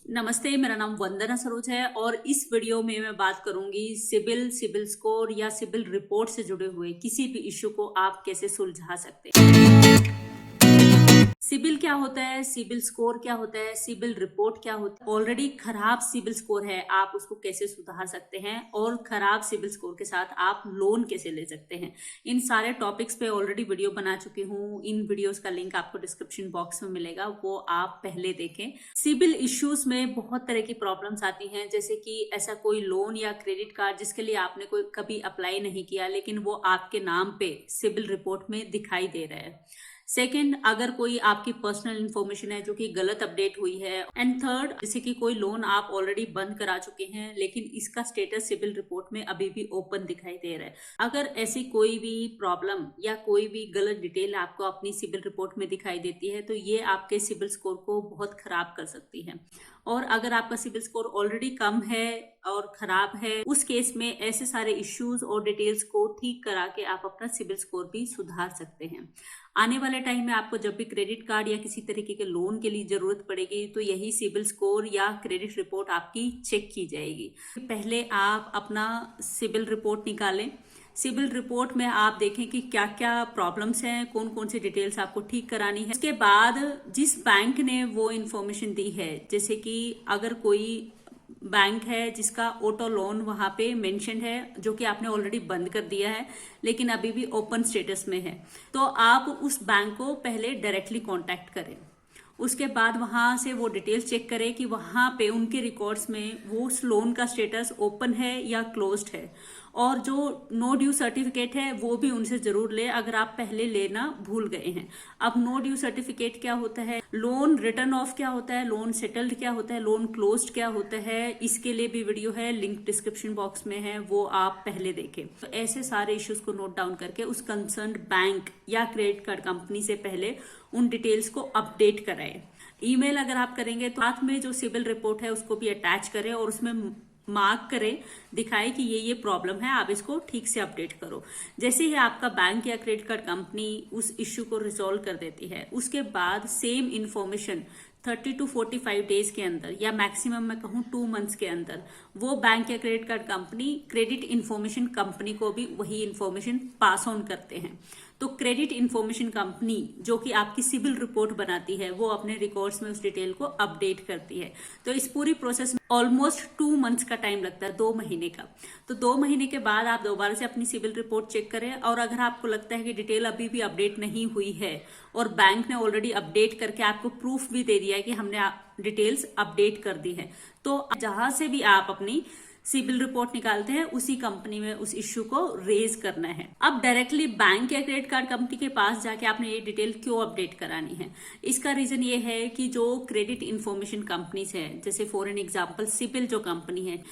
नमस्ते, मेरा नाम वंदना सरोज है और इस वीडियो में मैं बात करूंगी सिबिल स्कोर या सिबिल रिपोर्ट से जुड़े हुए किसी भी इश्यू को आप कैसे सुलझा सकते हैं। सिबिल क्या होता है, सिबिल स्कोर क्या होता है, सिबिल रिपोर्ट क्या होता है, ऑलरेडी खराब सिबिल स्कोर है आप उसको कैसे सुधार सकते हैं और खराब सिबिल स्कोर के साथ आप लोन कैसे ले सकते हैं। इन सारे टॉपिक्स पे ऑलरेडी वीडियो बना चुकी हूँ। इन वीडियोस का लिंक आपको डिस्क्रिप्शन बॉक्स में मिलेगा, वो आप पहले देखें। सिबिल इश्यूज में बहुत तरह की प्रॉब्लम्स आती हैं, जैसे कि ऐसा कोई लोन या क्रेडिट कार्ड जिसके लिए आपने कोई कभी अप्लाई नहीं किया लेकिन वो आपके नाम पे सिबिल रिपोर्ट में दिखाई दे रहा है। सेकेंड, अगर कोई आपकी पर्सनल इंफॉर्मेशन है जो कि गलत अपडेट हुई है। एंड थर्ड, जैसे कि कोई लोन आप ऑलरेडी बंद करा चुके हैं लेकिन इसका स्टेटस सिबिल रिपोर्ट में अभी भी ओपन दिखाई दे रहा है। अगर ऐसी कोई भी प्रॉब्लम या कोई भी गलत डिटेल आपको अपनी सिबिल रिपोर्ट में दिखाई देती है तो ये आपके सिबिल स्कोर को बहुत खराब कर सकती है। और अगर आपका सिबिल स्कोर ऑलरेडी कम है और खराब है, उस केस में ऐसे सारे इश्यूज और डिटेल्स को ठीक करा के आप अपना सिबिल स्कोर भी सुधार सकते हैं। आने वाले टाइम में आपको जब भी क्रेडिट कार्ड या किसी तरीके के लोन के लिए जरूरत पड़ेगी तो यही सिबिल स्कोर या क्रेडिट रिपोर्ट आपकी चेक की जाएगी। पहले आप अपना सिबिल रिपोर्ट निकालें। सिबिल रिपोर्ट में आप देखें कि क्या क्या प्रॉब्लम्स हैं, कौन कौन सी डिटेल्स आपको ठीक करानी है। उसके बाद जिस बैंक ने वो इन्फॉर्मेशन दी है, जैसे कि अगर कोई बैंक है जिसका ऑटो लोन वहां पे मेंशन है जो कि आपने ऑलरेडी बंद कर दिया है लेकिन अभी भी ओपन स्टेटस में है, तो आप उस बैंक को पहले डायरेक्टली कांटेक्ट करें। उसके बाद वहां से वो डिटेल्स चेक करें कि वहां पे उनके रिकॉर्ड्स में वो उस लोन का स्टेटस ओपन है या क्लोज्ड है। और जो नो ड्यू सर्टिफिकेट है वो भी उनसे जरूर ले अगर आप पहले लेना भूल गए हैं। अब नो ड्यू सर्टिफिकेट क्या होता है, लोन रिटर्न ऑफ क्या होता है, लोन सेटल्ड क्या होता है, लोन क्लोज्ड क्या होता है, इसके लिए भी वीडियो है, लिंक डिस्क्रिप्शन बॉक्स में है, वो आप पहले देखें। तो ऐसे सारे इश्यूज को नोट डाउन करके उस कंसर्न बैंक या क्रेडिट कार्ड कंपनी से पहले उन डिटेल्स को अपडेट कराएं। ईमेल अगर आप करेंगे तो साथ में जो सिबिल रिपोर्ट है उसको भी अटैच करें और उसमें मार्क करें, दिखाए कि ये प्रॉब्लम है, आप इसको ठीक से अपडेट करो। जैसे ही आपका बैंक या क्रेडिट कार्ड कंपनी उस इश्यू को रिजॉल्व कर देती है, उसके बाद सेम इंफॉर्मेशन 30 to 45 डेज के अंदर या मैक्सिमम मैं कहूँ 2 मंथ्स के अंदर वो बैंक या credit card company credit information company को भी वही इंफॉर्मेशन पास ऑन करते हैं। तो क्रेडिट इंफॉर्मेशन कंपनी जो कि आपकी सिबिल रिपोर्ट बनाती है वो अपने रिकॉर्ड्स में उस डिटेल को अपडेट करती है। तो इस पूरी प्रोसेस में ऑलमोस्ट 2 मंथ्स का टाइम लगता है, 2 महीने का। तो 2 महीने के बाद आप दोबारा से अपनी सिबिल रिपोर्ट चेक करें और अगर आपको लगता है कि डिटेल अभी भी अपडेट नहीं हुई है और बैंक ने ऑलरेडी अपडेट करके आपको प्रूफ भी दे दिया है कि हमने डिटेल्स अपडेट कर दी है, तो जहां से भी आप अपनी सिबिल रिपोर्ट निकालते हैं उसी कंपनी में उस इश्यू को रेज करना है। अब डायरेक्टली बैंक या क्रेडिट कार्ड कंपनी के पास जाके आपने ये डिटेल क्यों अपडेट करानी है, इसका रीजन ये है कि जो क्रेडिट इंफॉर्मेशन कंपनीज है, जैसे फॉर एन एग्जांपल सिबिल जो कंपनी है,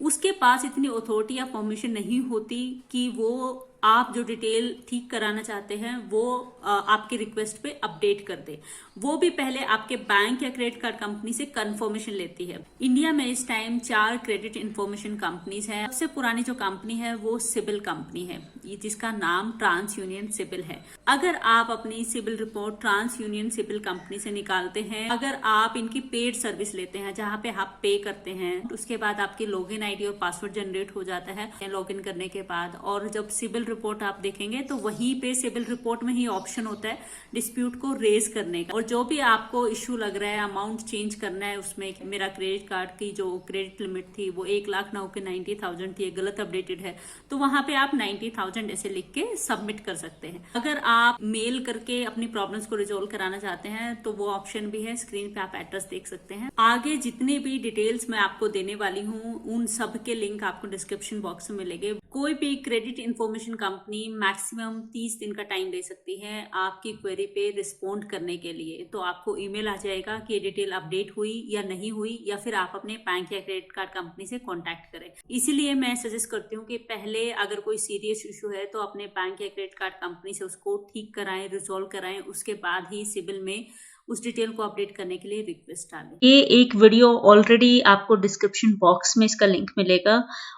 उसके पास इतनी अथॉरिटी या परमिशन नहीं होती कि वो आप जो डिटेल ठीक कराना चाहते हैं वो आपके रिक्वेस्ट पे अपडेट कर दे। वो भी पहले आपके बैंक या क्रेडिट कार्ड कंपनी से कंफर्मेशन लेती है। इंडिया में इस टाइम 4 क्रेडिट इंफॉर्मेशन कंपनीज हैं। सबसे पुरानी जो कंपनी है वो सिबिल कंपनी है, जिसका नाम ट्रांस यूनियन सिबिल है। अगर आप अपनी CIBIL report TransUnion CIBIL company से निकालते हैं, अगर आप इनकी पेड सर्विस लेते हैं जहां पे आप पे करते हैं, उसके बाद आपकी लॉगिन आईडी और पासवर्ड जनरेट हो जाता है लॉगिन करने के बाद, और जब सिबिल रिपोर्ट आप देखेंगे तो वहीं पे सिबिल रिपोर्ट में ही ऑप्शन होता है डिस्प्यूट को रेज करने का। और जो भी आपको इश्यू लग रहा है, अमाउंट चेंज करना है उसमें, मेरा क्रेडिट कार्ड की जो क्रेडिट लिमिट थी वो 1,00,000 ना होकर 90,000 थी, गलत अपडेटेड है, तो वहां पे आप 90,000 ऐसे लिख के सबमिट कर सकते हैं। अगर आप मेल करके अपनी प्रॉब्लम्स को रिजोल्व कराना चाहते हैं तो वो ऑप्शन भी है, स्क्रीन पे आप एड्रेस देख सकते हैं। आगे जितने भी डिटेल्स मैं आपको देने वाली हूँ उन सब के लिंक आपको डिस्क्रिप्शन बॉक्स में मिलेंगे। कोई भी क्रेडिट इंफॉर्मेशन कंपनी मैक्सिमम 30 दिन का टाइम दे सकती है आपकी क्वेरी पे रिस्पोंड करने के लिए। तो आपको ईमेल आ जाएगा कि ये डिटेल अपडेट हुई या नहीं हुई, या फिर आप अपने बैंक या क्रेडिट कार्ड कंपनी से कांटेक्ट करें। इसीलिए मैं सजेस्ट करती हूँ कि पहले अगर कोई सीरियस इशू है तो अपने बैंक या क्रेडिट कार्ड कंपनी से उसको ठीक कराएं, रिजोल्व कराएं, उसके बाद ही सिबिल में उस डिटेल को अपडेट करने के लिए रिक्वेस्ट डालें। ये एक वीडियो ऑलरेडी आपको डिस्क्रिप्शन बॉक्स में इसका लिंक मिलेगा,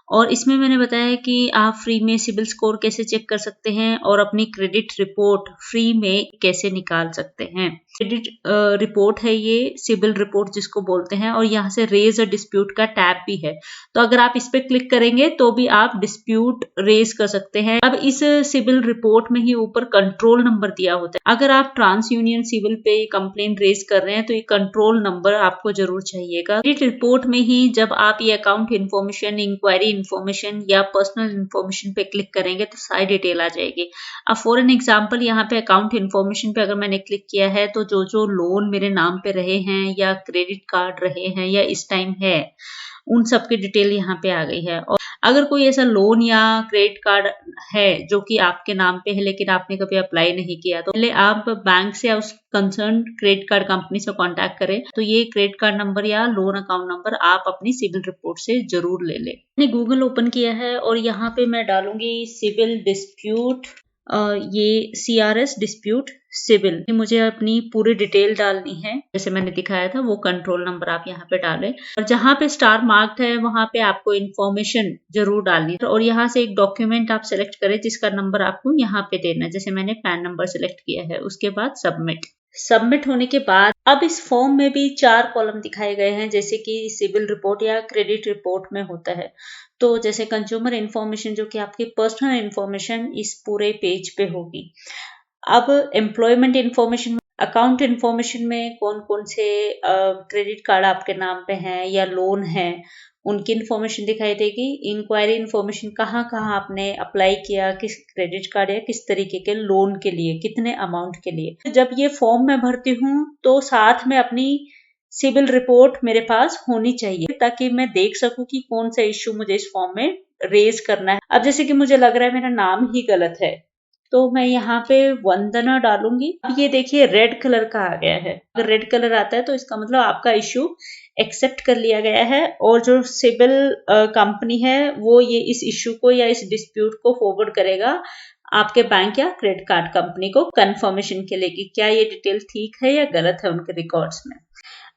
और इसमें मैंने बताया कि आप फ्री में सिबिल स्कोर कैसे चेक कर सकते हैं और अपनी क्रेडिट रिपोर्ट फ्री में कैसे निकाल सकते हैं। क्रेडिट रिपोर्ट है ये, सिबिल रिपोर्ट जिसको बोलते हैं, और यहाँ से रेज अ डिस्प्यूट का टैब भी है। तो अगर आप इस पे क्लिक करेंगे तो भी आप डिस्प्यूट रेज कर सकते हैं। अब इस सिबिल रिपोर्ट में ही ऊपर कंट्रोल नंबर दिया होता है। अगर आप ट्रांस यूनियन सिबिल पे कंप्लेन रेज कर रहे हैं तो ये कंट्रोल नंबर आपको जरूर चाहिएगा। क्रेडिट रिपोर्ट में ही जब आप ये अकाउंट इन्फॉर्मेशन, इंक्वायरी इन्फॉर्मेशन या पर्सनल इन्फॉर्मेशन पे क्लिक करेंगे तो सारी डिटेल आ जाएगी। अब फॉर एन एग्जाम्पल यहाँ पे अकाउंट इन्फॉर्मेशन पे अगर मैंने क्लिक किया है तो जो जो लोन मेरे नाम पे रहे हैं या क्रेडिट कार्ड रहे हैं या इस टाइम है, उन सब की डिटेल यहाँ पे आ गई है। और अगर कोई ऐसा लोन या क्रेडिट कार्ड है जो कि आपके नाम पे है लेकिन आपने कभी अप्लाई नहीं किया, तो पहले आप बैंक से या उस कंसर्न क्रेडिट कार्ड कंपनी से कांटेक्ट करें। तो ये क्रेडिट कार्ड नंबर या लोन अकाउंट नंबर आप अपनी सिबिल रिपोर्ट से जरूर ले लें। मैंने गूगल ओपन किया है और यहाँ पे मैं डालूंगी सिबिल डिस्प्यूट, ये CRS डिस्प्यूट सिबिल। मुझे अपनी पूरी डिटेल डालनी है, जैसे मैंने दिखाया था वो कंट्रोल नंबर आप यहाँ पे डालें और जहाँ पे स्टार मार्क्ड है वहां पे आपको इन्फॉर्मेशन जरूर डालनी है और यहाँ से एक डॉक्यूमेंट आप सिलेक्ट करें जिसका नंबर आपको यहाँ पे देना है। जैसे मैंने पैन नंबर सिलेक्ट किया है, उसके बाद सबमिट होने के बाद अब इस फॉर्म में भी 4 कॉलम दिखाए गए हैं जैसे कि सिबिल रिपोर्ट या क्रेडिट रिपोर्ट में होता है। तो जैसे कंज्यूमर इन्फॉर्मेशन जो कि आपकी पर्सनल इन्फॉर्मेशन इस पूरे पेज पे होगी। अब एम्प्लॉयमेंट इन्फॉर्मेशन, अकाउंट इन्फॉर्मेशन में कौन कौन से क्रेडिट कार्ड आपके नाम पे हैं या लोन है उनकी इन्फॉर्मेशन दिखाई देगी। इंक्वायरी इन्फॉर्मेशन, कहाँ कहाँ आपने अप्लाई किया, किस क्रेडिट कार्ड या किस तरीके के लोन के लिए, कितने अमाउंट के लिए। जब ये फॉर्म मैं भरती हूँ तो साथ में अपनी सिबिल रिपोर्ट मेरे पास होनी चाहिए ताकि मैं देख सकूं कि कौन सा इश्यू मुझे इस फॉर्म में रेज करना है। अब जैसे कि मुझे लग रहा है मेरा नाम ही गलत है तो मैं यहाँ पे वंदना डालूंगी। अब ये देखिए रेड कलर का आ गया है। अगर रेड कलर आता है तो इसका मतलब आपका इश्यू एक्सेप्ट कर लिया गया है और जो सिबिल कंपनी है वो ये इस इश्यू को या इस डिस्प्यूट को फॉरवर्ड करेगा आपके बैंक या क्रेडिट कार्ड कंपनी को कंफर्मेशन के लिए कि क्या ये डिटेल ठीक है या गलत है उनके रिकॉर्ड्स में।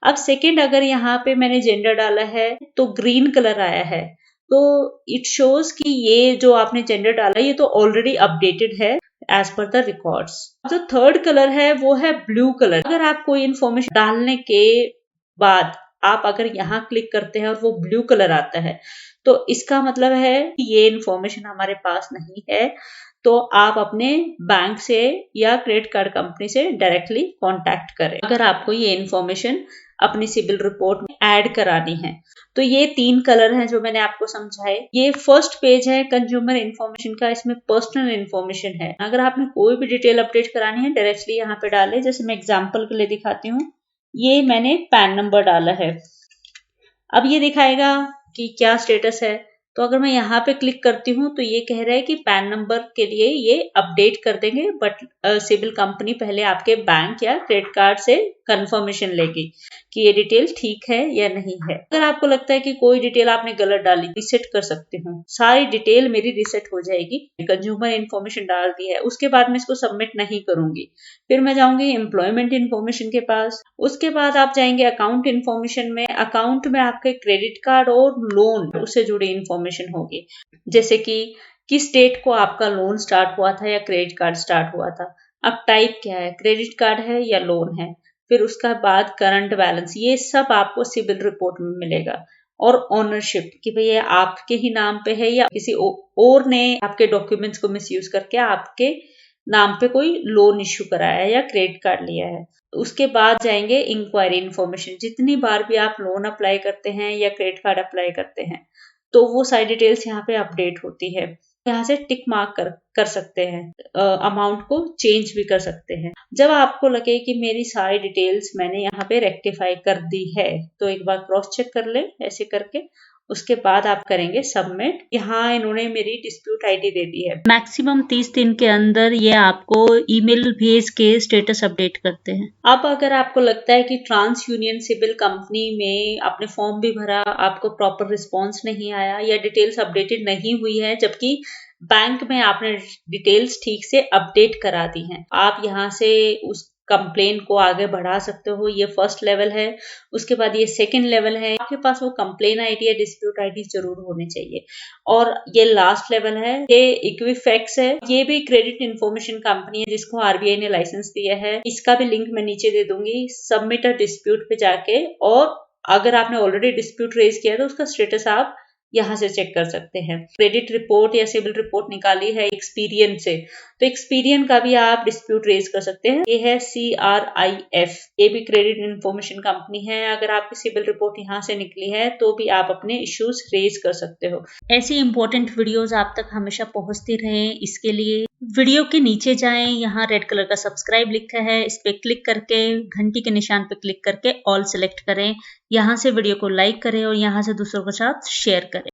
अब सेकेंड, अगर यहाँ पे मैंने जेंडर डाला है तो ग्रीन कलर आया है, तो इट शोज कि ये जो आपने जेंडर डाला ये तो ऑलरेडी अपडेटेड है एज पर द रिकॉर्ड्स। जो थर्ड कलर है वो है ब्लू कलर। अगर आप कोई इन्फॉर्मेशन डालने के बाद आप अगर यहाँ क्लिक करते हैं और वो ब्लू कलर आता है तो इसका मतलब है कि ये इन्फॉर्मेशन हमारे पास नहीं है, तो आप अपने बैंक से या क्रेडिट कार्ड कंपनी से डायरेक्टली कांटेक्ट करें अगर आपको ये इन्फॉर्मेशन अपनी सिबिल रिपोर्ट में ऐड करानी है। तो ये 3 कलर हैं जो मैंने आपको समझाए। ये फर्स्ट पेज है कंज्यूमर इन्फॉर्मेशन का, इसमें पर्सनल इन्फॉर्मेशन है। अगर आपने कोई भी डिटेल अपडेट करानी है डायरेक्टली यहाँ पे डालें। जैसे मैं एग्जांपल के लिए दिखाती हूँ, ये मैंने पैन नंबर डाला है। अब ये दिखाएगा कि क्या स्टेटस है। तो अगर मैं यहाँ पे क्लिक करती हूँ तो ये कह रहा है कि पैन नंबर के लिए ये अपडेट कर देंगे, बट सिबिल कंपनी पहले आपके बैंक या क्रेडिट कार्ड से कंफर्मेशन लेगी कि ये डिटेल ठीक है या नहीं है। अगर आपको लगता है कि कोई डिटेल आपने गलत डाली, रिसेट कर सकते हो। सारी डिटेल मेरी रिसेट हो जाएगी। कंज्यूमर इन्फॉर्मेशन डाल दी है, उसके बाद मैं इसको सबमिट नहीं करूंगी। फिर मैं जाऊंगी एम्प्लॉयमेंट इन्फॉर्मेशन के पास। उसके बाद आप जाएंगे अकाउंट इन्फॉर्मेशन में। अकाउंट में आपके क्रेडिट कार्ड और लोन उससे जुड़ी इन्फॉर्मेशन होगी, जैसे कि किस डेट को आपका लोन स्टार्ट हुआ था या क्रेडिट कार्ड स्टार्ट हुआ था। अब टाइप क्या है, क्रेडिट कार्ड है या लोन है। फिर उसका बाद करंट बैलेंस, ये सब आपको सिबिल रिपोर्ट में मिलेगा। और ओनरशिप कि भैया आपके ही नाम पे है या किसी और ने आपके डॉक्यूमेंट्स को मिसयूज करके आपके नाम पे कोई लोन इश्यू कराया है या क्रेडिट कार्ड लिया है। उसके बाद जाएंगे इंक्वायरी इन्फॉर्मेशन। जितनी बार भी आप लोन अप्लाई करते हैं या क्रेडिट कार्ड अप्लाई करते हैं तो वो सारी डिटेल्स यहाँ पे अपडेट होती है। यहाँ से टिक मार्क कर सकते हैं, अमाउंट को चेंज भी कर सकते हैं। जब आपको लगे कि मेरी सारी डिटेल्स मैंने यहाँ पे रेक्टिफाई कर दी है तो एक बार क्रॉस चेक कर ले ऐसे करके। उसके बाद आप करेंगे सबमिट। यहाँ इन्होंने मेरी डिस्प्यूट आईडी दे दी है। मैक्सिमम 30 दिन के अंदर ये आपको ईमेल भेज के स्टेटस अपडेट करते हैं। अब अगर आपको लगता है कि ट्रांस यूनियन सिबिल कंपनी में आपने फॉर्म भी भरा, आपको प्रॉपर रिस्पॉन्स नहीं आया या डिटेल्स अपडेटेड नहीं हुई है, जबकि बैंक में आपने डिटेल्स ठीक से अपडेट करा दी हैं, आप यहाँ से उस कंप्लेन को आगे बढ़ा सकते हो, ये फर्स्ट लेवल है। उसके बाद ये सेकंड लेवल है, आपके पास वो कंप्लेन आईडी या डिस्प्यूट आईडी जरूर होने चाहिए। और ये लास्ट लेवल है, ये इक्विफैक्स है, ये भी क्रेडिट इंफॉर्मेशन कंपनी है जिसको आरबीआई ने लाइसेंस दिया है। इसका भी लिंक मैं नीचे दे दूंगी। सबमिट अ डिस्प्यूट पे जाके, और अगर आपने ऑलरेडी डिस्प्यूट रेज किया है तो उसका स्टेटस आप यहाँ से चेक कर सकते हैं। क्रेडिट रिपोर्ट या सिबिल रिपोर्ट निकाली है एक्सपीरियन से, तो एक्सपीरियन का भी आप डिस्प्यूट रेज कर सकते हैं। ये है CRIF, ये भी क्रेडिट इंफॉर्मेशन कंपनी है। अगर आपकी सिबिल रिपोर्ट यहाँ से निकली है तो भी आप अपने इश्यूज रेज कर सकते हो। ऐसी इंपॉर्टेंट वीडियोस आप तक हमेशा पहुंचती रहें, इसके लिए वीडियो के नीचे जाएं, यहाँ रेड कलर का सब्सक्राइब लिखा है, इस पे क्लिक करके घंटी के निशान पे क्लिक करके ऑल सेलेक्ट करें। यहाँ से वीडियो को लाइक करें और यहाँ से दूसरों के साथ शेयर करें।